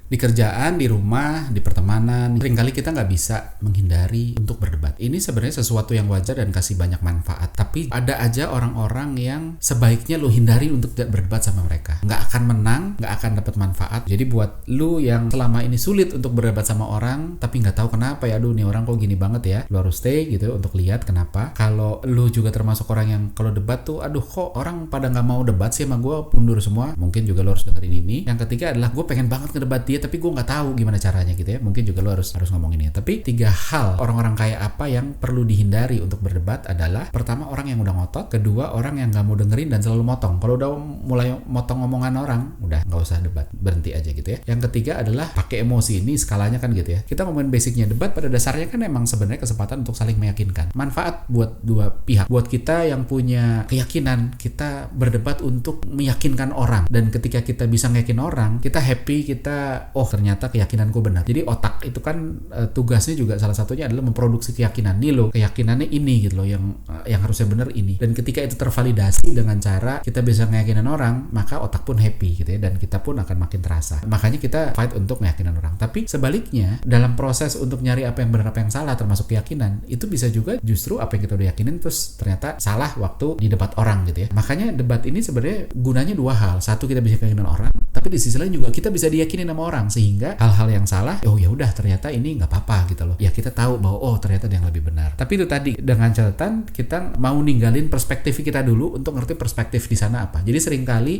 Di kerjaan, di rumah, di pertemanan, seringkali kita nggak bisa menghindari untuk berdebat. Ini sebenarnya sesuatu yang wajar dan kasih banyak manfaat. Tapi ada aja orang-orang yang sebaiknya lu hindari untuk tidak berdebat sama mereka. Nggak akan menang, nggak akan dapat manfaat. Jadi buat lu yang selama ini sulit untuk berdebat sama orang, tapi nggak tahu kenapa ya, aduh nih orang kok gini banget ya, lu harus stay gitu untuk lihat kenapa. Kalau lu juga termasuk orang yang kalau debat tuh, aduh kok orang pada nggak mau debat sih sama gue, mundur semua, mungkin juga lu harus dengerin ini. Yang ketiga adalah gue pengen banget ngedebat dia tapi gue nggak tahu gimana caranya gitu ya, mungkin juga lo harus ngomong ini. Tapi 3 hal orang-orang kayak apa yang perlu dihindari untuk berdebat adalah: pertama, orang yang udah ngotot; kedua, orang yang nggak mau dengerin dan selalu motong. Kalau udah mulai motong omongan orang, udah nggak usah debat, berhenti aja gitu ya. Yang ketiga adalah pakai emosi. Ini skalanya kan gitu ya, kita ngomongin basicnya. Debat pada dasarnya kan emang sebenarnya kesempatan untuk saling meyakinkan, manfaat buat dua pihak. Buat kita yang punya keyakinan, kita berdebat untuk meyakinkan orang, dan ketika kita bisa meyakinkan orang, kita happy, kita ternyata keyakinanku benar. Jadi otak itu kan tugasnya juga salah satunya adalah memproduksi keyakinan. Nih loh, keyakinannya ini gitu loh, yang harusnya benar ini. Dan ketika itu tervalidasi dengan cara kita bisa meyakinkan orang, maka otak pun happy gitu ya, dan kita pun akan makin terasa. Makanya kita fight untuk meyakinkan orang. Tapi sebaliknya, dalam proses untuk nyari apa yang benar apa yang salah, termasuk keyakinan, itu bisa juga justru apa yang kita udah yakinin terus ternyata salah waktu di debat orang gitu ya. Makanya debat ini sebenarnya gunanya 2 hal. Satu, kita bisa meyakinkan orang, tapi di sisi lain juga kita bisa diyakinin sama orang, sehingga hal-hal yang salah, ya udah ternyata ini nggak apa-apa gitu loh. Ya kita tahu bahwa ternyata dia yang lebih benar. Tapi itu tadi dengan catatan kita mau ninggalin perspektif kita dulu untuk ngerti perspektif di sana apa. Jadi seringkali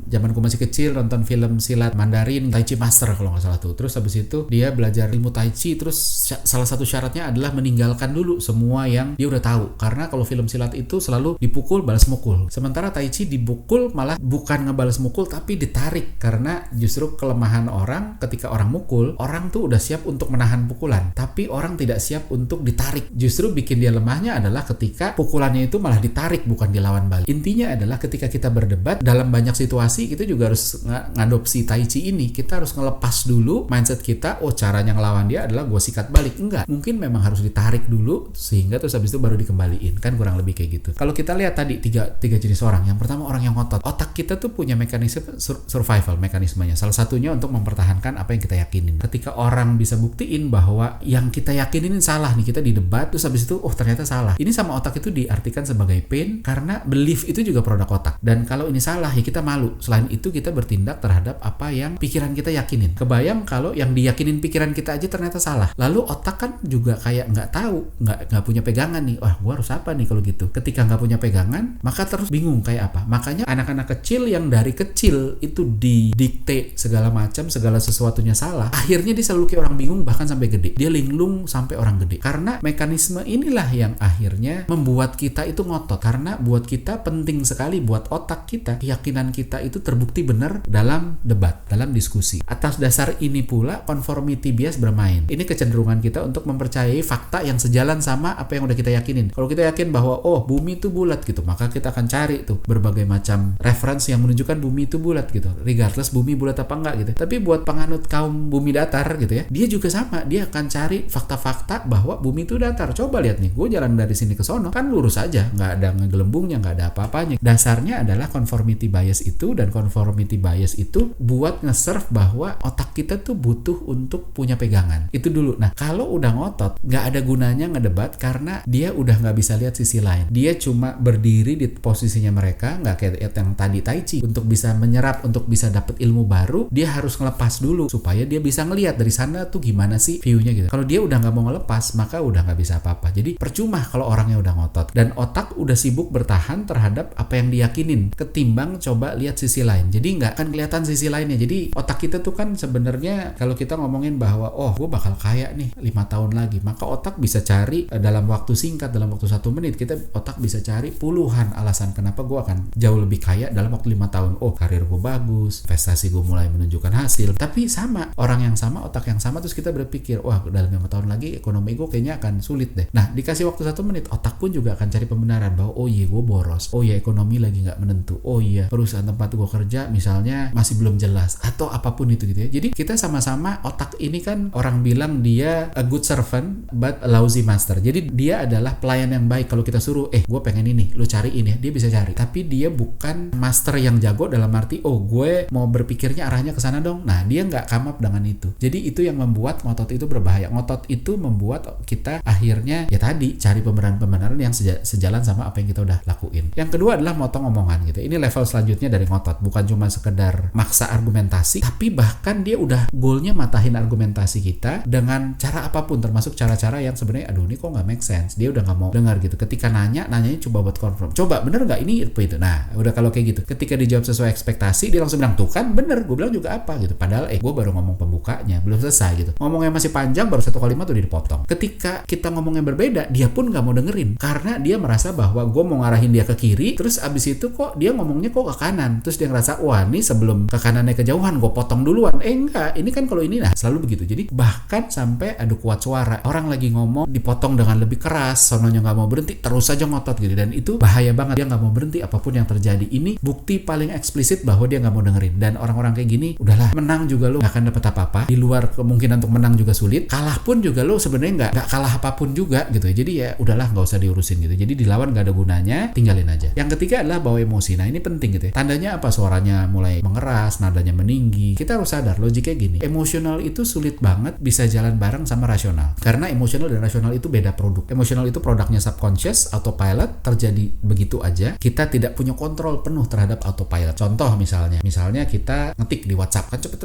zamanku masih kecil nonton film silat Mandarin, Tai Chi Master kalau nggak salah tuh. Terus habis itu dia belajar ilmu Tai Chi, terus salah satu syaratnya adalah meninggalkan dulu semua yang dia udah tahu. Karena kalau film silat itu selalu dipukul balas mukul. Sementara Tai Chi dipukul malah bukan ngebalas mukul tapi ditarik, karena justru kelemahan orang ketika orang mukul, orang tuh udah siap untuk menahan pukulan, tapi orang tidak siap untuk ditarik. Justru bikin dia lemahnya adalah ketika pukulannya itu malah ditarik, bukan dilawan balik. Intinya adalah ketika kita berdebat dalam banyak situasi, kita juga harus ngadopsi Tai Chi ini. Kita harus ngelepas dulu mindset kita, caranya ngelawan dia adalah gue sikat balik. Enggak, mungkin memang harus ditarik dulu sehingga terus habis itu baru dikembaliin. Kan kurang lebih kayak gitu. Kalau kita lihat tadi tiga jenis orang. Yang pertama, orang yang ngotot. Otak kita tuh punya mekanisme survival, mekanismenya. Salah satunya untuk mempertahankan apa yang kita yakinin. Ketika orang bisa buktiin bahwa yang kita yakinin salah nih, kita di debat terus habis itu ternyata salah. Ini sama otak itu diartikan sebagai pain, karena belief itu juga produk otak. Dan kalau ini salah ya kita malu. Selain itu kita bertindak terhadap apa yang pikiran kita yakinin. Kebayang kalau yang diyakinin pikiran kita aja ternyata salah. Lalu otak kan juga kayak nggak tahu, nggak punya pegangan nih. Gua harus apa nih kalau gitu? Ketika nggak punya pegangan, maka terus bingung kayak apa. Makanya anak-anak kecil yang dari kecil itu didikte segala macam, segala sesuatunya salah, akhirnya dia selalu kayak orang bingung bahkan sampai gede. Dia linglung sampai orang gede. Karena mekanisme inilah yang akhirnya membuat kita itu ngotot. Karena buat kita penting sekali, buat otak kita, keyakinan kita itu terbukti benar dalam debat, dalam diskusi. Atas dasar ini pula conformity bias bermain. Ini kecenderungan kita untuk mempercayai fakta yang sejalan sama apa yang udah kita yakinin. Kalau kita yakin bahwa bumi itu bulat gitu, maka kita akan cari tuh berbagai macam referensi yang menunjukkan bumi itu bulat gitu, regardless bumi bulat apa enggak gitu. Tapi buat penganut kaum bumi datar gitu ya, dia juga sama, dia akan cari fakta-fakta bahwa bumi itu datar. Coba lihat nih, gue jalan dari sini ke sono kan lurus aja, nggak ada ngegelembungnya, nggak ada apa-apanya. Dasarnya adalah conformity bias itu, dan conformity bias itu buat nge-serve bahwa otak kita tuh butuh untuk punya pegangan. Itu dulu. Nah, kalau udah ngotot, nggak ada gunanya ngedebat karena dia udah nggak bisa lihat sisi lain. Dia cuma berdiri di posisinya mereka, nggak kayak yang tadi Tai Chi. Untuk bisa menyerap, untuk bisa dapet ilmu baru, dia harus ngelepas dulu supaya dia bisa ngelihat dari sana tuh gimana sih view-nya gitu. Kalau dia udah nggak mau ngelepas, maka udah nggak bisa apa-apa. Jadi percuma kalau orangnya udah ngotot dan otak udah sibuk bertahan terhadap apa yang diyakinin, ketimbang coba lihat sisi lain. Jadi nggak akan kelihatan sisi lainnya. Jadi otak kita tuh kan sebenarnya kalau kita ngomongin bahwa gue bakal kaya nih 5 tahun lagi, maka otak bisa cari dalam waktu singkat, dalam waktu 1 menit, otak bisa cari puluhan alasan kenapa gue akan jauh lebih kaya dalam waktu 5 tahun. Karir gue bagus, investasi gue mulai menunjukkan hasil. Tapi sama, orang yang sama, otak yang sama, terus kita berpikir dalam 5 tahun lagi ekonomi gue kayaknya akan sulit deh. Nah, dikasih waktu 1 menit, otak pun juga akan cari pembenaran bahwa gue boros, ekonomi lagi nggak menentu, perusahaan tempat gue kerja misalnya masih belum jelas, atau apapun itu gitu ya. Jadi kita sama-sama, otak ini kan orang bilang dia a good servant but a lousy master. Jadi dia adalah pelayan yang baik. Kalau kita suruh gue pengen ini, lu cari ini, dia bisa cari. Tapi dia bukan master yang jago dalam arti gue mau berpikirnya arahnya ke sana dong. Nah, dia nggak come up dengan itu. Jadi itu yang membuat ngotot itu berbahaya. Ngotot itu membuat kita akhirnya ya tadi cari pembenaran-pembenaran yang sejalan sama apa yang kita udah lakuin. Yang kedua adalah motong omongan gitu. Ini level selanjutnya dari ngotot. Bukan cuma sekedar maksa argumentasi, tapi bahkan dia udah goalnya matahin argumentasi kita dengan cara apapun, termasuk cara-cara yang sebenarnya aduh ini kok nggak make sense. Dia udah nggak mau dengar gitu. Ketika nanyanya coba buat confirm. Coba bener nggak ini apa itu? Nah, udah kalau kayak gitu. Ketika dijawab sesuai ekspektasi, dia langsung bilang tuh kan bener, gue bilang juga apa gitu. Padahal gue baru ngomong pembukanya, belum selesai gitu. Ngomongnya masih panjang, baru satu kalimat udah dipotong. Ketika kita ngomongnya berbeda, dia pun nggak mau dengerin karena dia merasa bahwa gue mau ngarahin dia ke kiri, terus abis itu kok dia ngomongnya kok ke kanan. Terus dia ngerasa wah ini sebelum ke kanannya kejauhan gue potong duluan. Enggak, ini kan kalau ini nah selalu begitu. Jadi bahkan sampai adu kuat suara, orang lagi ngomong dipotong dengan lebih keras, sononya nggak mau berhenti, terus aja ngotot gitu. Dan itu bahaya banget, dia nggak mau berhenti apapun yang terjadi. Ini bukti paling eksplisit bahwa dia nggak mau dengerin. Dan orang-orang kayak gini udahlah, menang juga lo nggak akan dapet apa-apa. Di luar kemungkinan untuk menang juga sulit, kalah pun juga lo sebenarnya nggak kalah apapun juga gitu. Jadi ya udahlah, nggak usah diurusin gitu. Jadi dilawan nggak ada gunanya, tinggalin aja. Yang ketiga adalah bawa emosi. Nah ini penting gitu ya. Tandanya apa? Suaranya mulai mengeras, nadanya meninggi. Kita harus sadar logiknya gini, emosional itu sulit banget bisa jalan bareng sama rasional. Karena emosional dan rasional itu beda produk. Emosional itu produknya subconscious, autopilot, terjadi begitu aja. Kita tidak punya kontrol penuh terhadap autopilot. Contoh misalnya kita ngetik di WhatsApp kan cepet,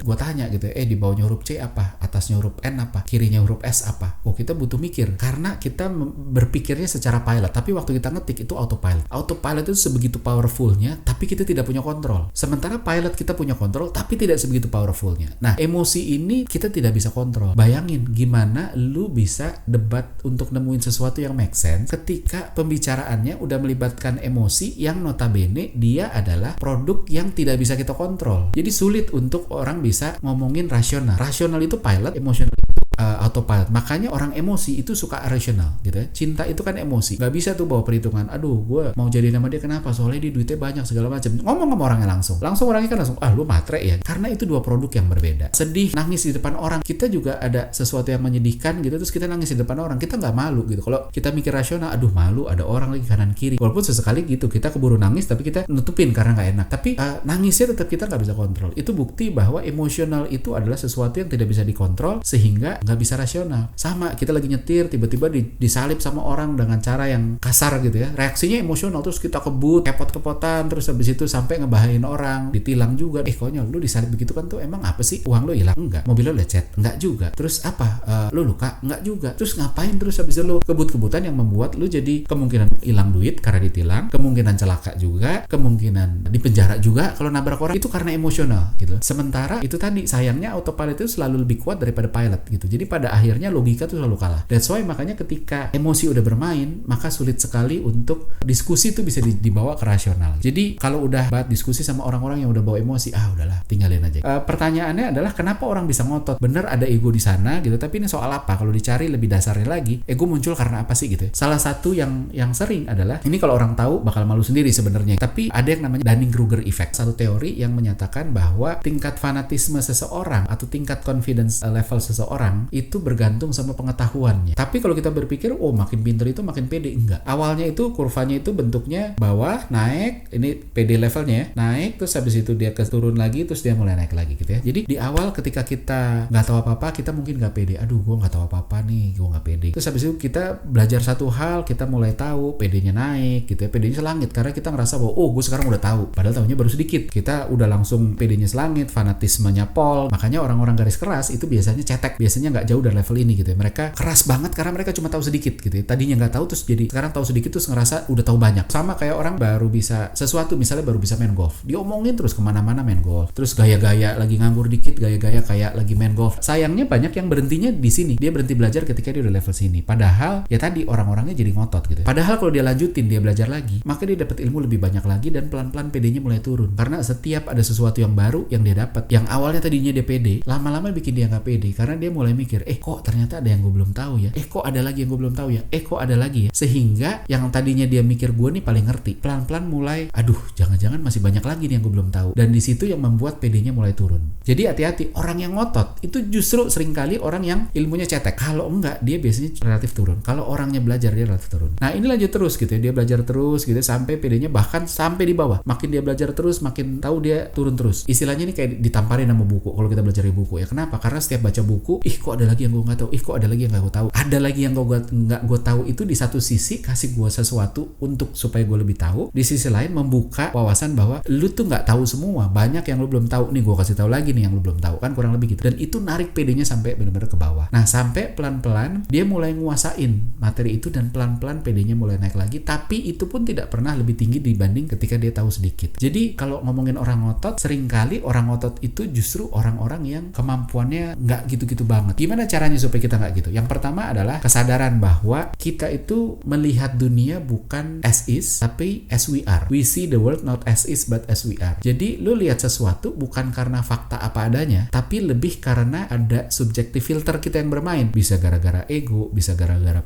gue tanya gitu, di bawahnya huruf C apa, atasnya huruf N apa, kirinya huruf S apa. Oh kita butuh mikir karena kita berpikirnya secara pilot. Tapi waktu kita ngetik itu autopilot. Autopilot itu sebegitu powerfulnya, tapi kita tidak punya kontrol. Sementara pilot kita punya kontrol, tapi tidak sebegitu powerfulnya. Nah emosi ini kita tidak bisa kontrol. Bayangin gimana lu bisa debat untuk nemuin sesuatu yang make sense ketika pembicaraannya udah melibatkan emosi yang notabene dia adalah produk yang tidak bisa kita kontrol. Jadi sulit untuk orang bisa ngomongin rasional. Rasional itu pilot, emosional itu autopilot. Makanya orang emosi itu suka rasional gitu ya. Cinta itu kan emosi. Gak bisa tuh bawa perhitungan. Aduh, gue mau jadi nama dia kenapa? Soalnya dia duitnya banyak segala macam. Ngomong sama orangnya langsung. Orangnya kan langsung, lu matre ya. Karena itu dua produk yang berbeda. Sedih, nangis di depan orang. Kita juga ada sesuatu yang menyedihkan gitu. Terus kita nangis di depan orang. Kita nggak malu gitu. Kalau kita mikir rasional, aduh malu ada orang lagi kanan kiri. Walaupun sesekali gitu kita keburu nangis, tapi kita nutupin karena nggak enak. Tapi nangisnya tetap kita nggak bisa kontrol. Itu bukti bahwa emosional itu adalah sesuatu yang tidak bisa dikontrol sehingga nggak bisa rasional. Sama kita lagi nyetir tiba-tiba disalip sama orang dengan cara yang kasar gitu ya, reaksinya emosional, terus kita kebut kepot-kepotan, terus habis itu sampai ngebahayain orang, ditilang juga. Konyol, lu disalip begitu kan tuh emang apa sih? Uang lu hilang? Enggak. Mobil lu lecet? Enggak juga. Terus apa? Lu luka? Enggak juga. Terus ngapain terus habis itu lu kebut-kebutan yang membuat lu jadi kemungkinan hilang duit karena ditilang, kemungkinan celaka juga, kemungkinan dipenjara juga kalau nabrak orang, itu karena emosional gitu. Sementara itu tadi sayangnya autopilot itu selalu lebih kuat daripada pilot gitu. Jadi pada akhirnya logika tuh selalu kalah. That's why makanya ketika emosi udah bermain, maka sulit sekali untuk diskusi tuh bisa dibawa ke rasional. Jadi kalau udah banget diskusi sama orang-orang yang udah bawa emosi, udahlah tinggalin aja. Pertanyaannya adalah kenapa orang bisa ngotot? Bener ada ego di sana gitu, tapi ini soal apa? Kalau dicari lebih dasarnya lagi, ego muncul karena apa sih gitu. Salah satu yang sering adalah, ini kalau orang tahu bakal malu sendiri sebenarnya, tapi ada yang namanya Dunning-Kruger effect. Satu teori yang menyatakan bahwa tingkat fanatisme seseorang atau tingkat confidence level seseorang itu bergantung sama pengetahuannya. Tapi kalau kita berpikir, makin pinter itu makin pede, enggak. Awalnya itu kurvanya itu bentuknya bawah, naik, ini pede levelnya ya, naik, terus habis itu dia turun lagi, terus dia mulai naik lagi gitu ya. Jadi di awal ketika kita nggak tahu apa-apa, kita mungkin nggak pede. Aduh, gue nggak tahu apa-apa nih, gue nggak pede. Terus habis itu kita belajar satu hal, kita mulai tahu, pedenya naik gitu ya, pedenya selangit karena kita ngerasa bahwa gue sekarang udah tahu. Padahal tahunya baru sedikit. Kita udah langsung pedenya selangit, fanatismenya pol. Makanya orang-orang garis keras itu biasanya cetek, biasanya nggak jauh dari level ini gitu ya. Mereka keras banget karena mereka cuma tahu sedikit gitu ya. Tadinya nggak tahu terus jadi sekarang tahu sedikit terus ngerasa udah tahu banyak. Sama kayak orang baru bisa sesuatu, misalnya baru bisa main golf, diomongin terus kemana-mana main golf, terus gaya-gaya lagi nganggur dikit, gaya-gaya kayak lagi main golf. Sayangnya banyak yang berhentinya di sini, dia berhenti belajar ketika dia udah level sini. Padahal ya tadi orang-orangnya jadi ngotot gitu. Padahal kalau dia lanjutin, dia belajar lagi, maka dia dapat ilmu lebih banyak lagi dan pelan-pelan PD-nya mulai turun. Karena setiap ada sesuatu yang baru yang dia dapat, yang awalnya tadinya dia pede, lama-lama bikin dia nggak pede karena dia mulai mikir, kok ternyata ada yang gue belum tahu ya, kok ada lagi yang gue belum tahu ya, kok ada lagi ya, sehingga yang tadinya dia mikir gue nih paling ngerti, pelan-pelan mulai, aduh jangan-jangan masih banyak lagi nih yang gue belum tahu, dan di situ yang membuat PD-nya mulai turun. Jadi hati-hati, orang yang ngotot itu justru seringkali orang yang ilmunya cetek. Kalau enggak, dia biasanya relatif turun. Kalau orangnya belajar, dia relatif turun. Nah ini lanjut terus gitu ya, dia belajar terus gitu sampai PD-nya bahkan sampai di bawah. Makin dia belajar terus, makin tahu dia turun terus. Istilahnya ini kayak ditamparin sama buku. Kalau kita belajar di buku ya, kenapa? Karena setiap baca buku, kok ada lagi yang gue nggak tahu, kok ada lagi yang nggak gue tahu, ada lagi yang nggak gue tahu. Itu di satu sisi kasih gue sesuatu untuk supaya gue lebih tahu, di sisi lain membuka wawasan bahwa lu tuh nggak tahu semua, banyak yang lu belum tahu nih, gue kasih tahu lagi nih yang lu belum tahu, kan kurang lebih gitu. Dan itu narik PD-nya sampai benar-benar ke bawah. Nah sampai pelan-pelan dia mulai nguasain materi itu dan pelan-pelan PD-nya mulai naik lagi, tapi itu pun tidak pernah lebih tinggi dibanding ketika dia tahu sedikit. Jadi kalau ngomongin orang ngotot, seringkali orang ngotot itu justru orang-orang yang kemampuannya nggak gitu-gitu banget. Gimana caranya supaya kita nggak gitu? Yang pertama adalah kesadaran bahwa kita itu melihat dunia bukan as is, tapi as we are. We see the world not as is but as we are. Jadi lu lihat sesuatu bukan karena fakta apa adanya, tapi lebih karena ada subjective filter kita yang bermain. Bisa gara-gara ego, bisa gara-gara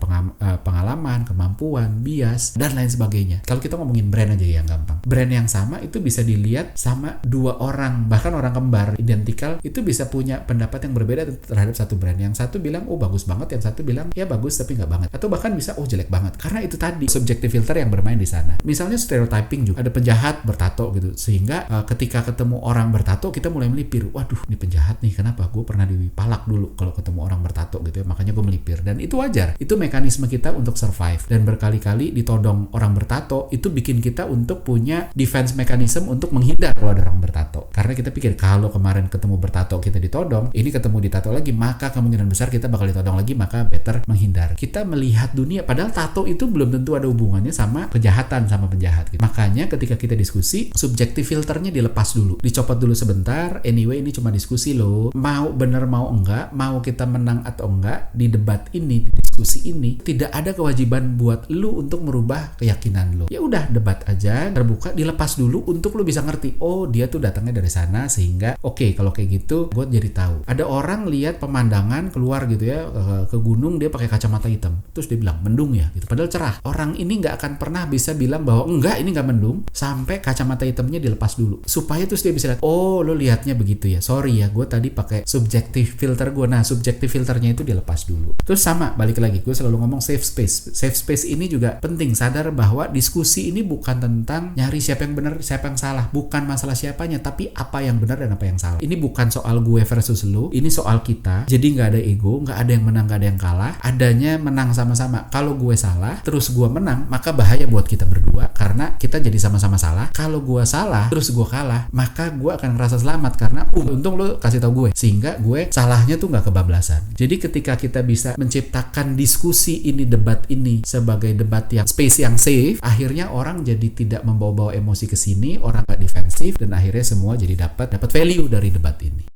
pengalaman, kemampuan, bias, dan lain sebagainya. Kalau kita ngomongin brand aja yang gampang. Brand yang sama itu bisa dilihat sama dua orang, bahkan orang kembar identikal itu bisa punya pendapat yang berbeda terhadap satu brand. Yang satu bilang bagus banget, yang satu bilang ya bagus tapi nggak banget, atau bahkan bisa jelek banget. Karena itu tadi subjective filter yang bermain di sana. Misalnya stereotyping juga, ada penjahat bertato gitu, sehingga ketika ketemu orang bertato kita mulai melipir, waduh ini penjahat nih, kenapa? Gue pernah dipalak dulu kalau ketemu orang bertato gitu ya, makanya gue melipir. Dan itu wajar, itu mekanisme kita untuk survive. Dan berkali-kali ditodong orang bertato itu bikin kita untuk punya defense mechanism untuk menghindar kalau ada orang bertato. Karena kita pikir kalau kemarin ketemu bertato kita ditodong, ini ketemu ditato lagi, maka kemungkinan besar kita bakal ditodong lagi, maka better menghindar. Kita melihat dunia, padahal tato itu belum tentu ada hubungannya sama kejahatan, sama penjahat gitu. Makanya ketika kita diskusi, subjective filternya dilepas dulu, dicopot dulu sebentar. Anyway ini cuma diskusi loh, mau bener mau enggak, mau kita menang atau enggak di debat ini, di diskusi ini, tidak ada kewajiban buat lu untuk merubah keyakinan lu. Ya udah, debat aja, terbuka, dilepas dulu untuk lu bisa ngerti, oh dia tuh datangnya dari sana, sehingga oke, kalau kayak gitu gue jadi tahu. Ada orang lihat pemandangan keluar gitu ya, ke gunung, dia pakai kacamata hitam, terus dia bilang mendung ya gitu, padahal cerah. Orang ini nggak akan pernah bisa bilang bahwa enggak, ini nggak mendung sampai kacamata hitamnya dilepas dulu, supaya terus dia bisa lihat, oh lo lihatnya begitu ya, sorry ya gue tadi pakai subjective filter gue. Nah subjective filternya itu dilepas dulu. Terus sama, balik lagi, gue selalu ngomong safe space. Safe space ini juga penting, sadar bahwa diskusi ini bukan tentang nyari siapa yang benar siapa yang salah, bukan masalah siapanya, tapi apa yang benar dan apa yang salah. Ini bukan soal gue versus lu, ini soal kita. Jadi nggak ada ego, nggak ada yang menang, nggak ada yang kalah, adanya menang sama-sama. Kalau gue salah terus gue menang, maka bahaya buat kita berdua karena kita jadi sama-sama salah. Kalau gue salah terus gue kalah, maka gue akan ngerasa selamat karena untung lu kasih tau gue, sehingga gue salahnya tuh nggak kebablasan. Jadi ketika kita bisa menciptakan diskusi ini, debat ini sebagai debat yang space yang safe, akhirnya orang jadi tidak membawa-bawa emosi ke sini, orang nggak defensif, dan akhirnya semua jadi dapat value dari debat ini.